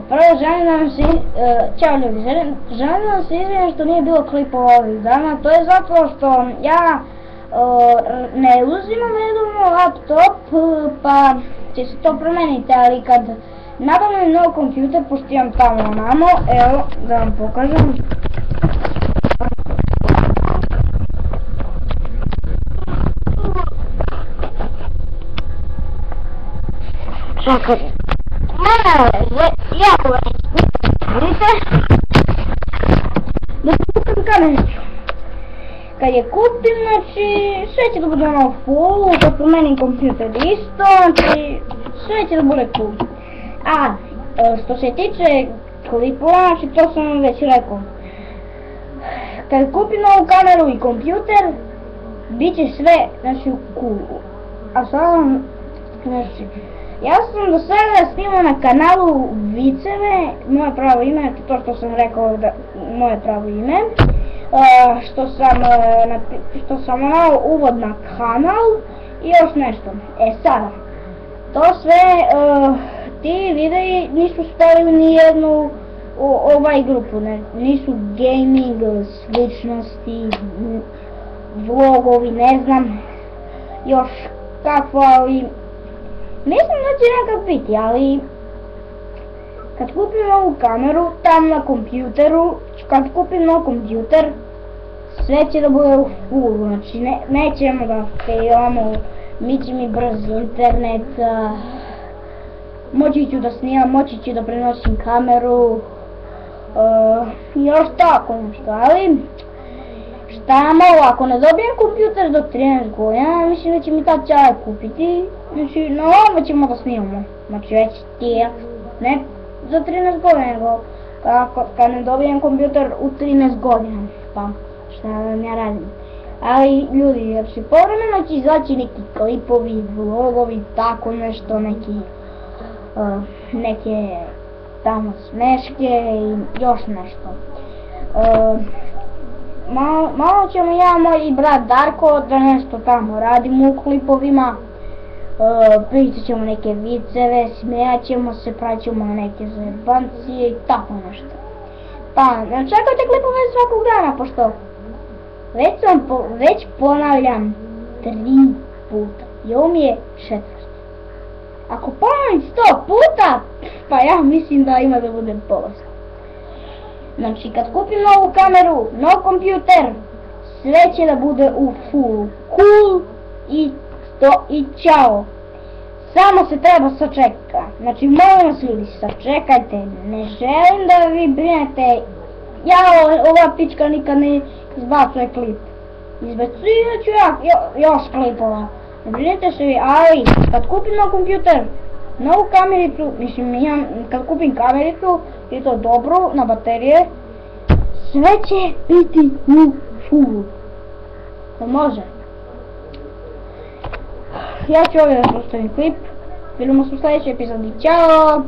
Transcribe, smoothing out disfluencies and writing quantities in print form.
Prvo želim da vam se, ćao ljudi, želim da vam se izvinim što nije bilo klipova ovih dana, to je zato što ja ne uzimam redovno laptop, pa će se to promeniti, ali kad nabavim nov kompjuter, pošto imam tamo namo, evo da vam pokažem. Čekaj, jako vidite, da kupim kamenicu. Kad je kupim, znači sve će da bude ono full, kad promenim kompjuter isto, znači sve će da bude cool. A, što se tiče klipova, znači to sam već rekao. Kad kupim novu kameru i kompjuter, bit će sve, znači, cool. A sad vam, znači, ja sam do sada snimao na kanalu viceve, moje pravo ime, to što sam rekao da moje pravo ime, što sam onao uvod na kanal i još nešto. E sada, to sve, ti videi nisu stavili ni jednu grupu, nisu gaming, sličnosti, vlogovi, ne znam još kakvo, ali mislim da će nekak biti, ali kad kupim novu kameru tam na kompjuteru, kad kupim nov kompjuter, sve će da bude u full, znači nećemo da failamo, mi će mi brz internet, moći ću da snimam, moći ću da prenosim kameru, još tako nešto, ali šta malo, ako ne dobijem kompjuter do 13 godina, mislim da će mi tad čaj kupiti, znači na ovome ćemo da snimamo, znači već tijek, ne za 13 godina, nego kad ne dobijem kompjuter u 13 godina, pa šta vam ja radim. Ali ljudi, znači povremeno će izaći neki klipovi, vlogovi, tako nešto, neke tamo smeške i još nešto. Malo ćemo ja, moj brat Darko, da nešto tamo radimo u klipovima, pričat ćemo neke viceve, smijat ćemo se, pravit ćemo neke zajebancije i tako nešto. Pa, čekajte klipove svakog dana, pošto već ponavljam 3 puta i ovo mi je 4. Ako ponavljam 100 puta, pa ja mislim da ima da budem bolestan. Znači kad kupim novu kameru, nov kompjuter, sve će da bude u full cool i čao. Samo se treba sačeka. Znači molim vas ljudi, sačekajte, ne želim da vi brinete. Ja ova pička nikad ne izbacuje klip. Izbacivat ću ja još klipova. Ne brinete se vi, ali kad kupim nov kompjuter, novu kamericu, mislim kad kupim kamericu i to dobru na baterije, sve će biti u full. To može. Ja ću ovdje da ostavim klip. Vidimo se u sljedećoj epizodi. Ćao!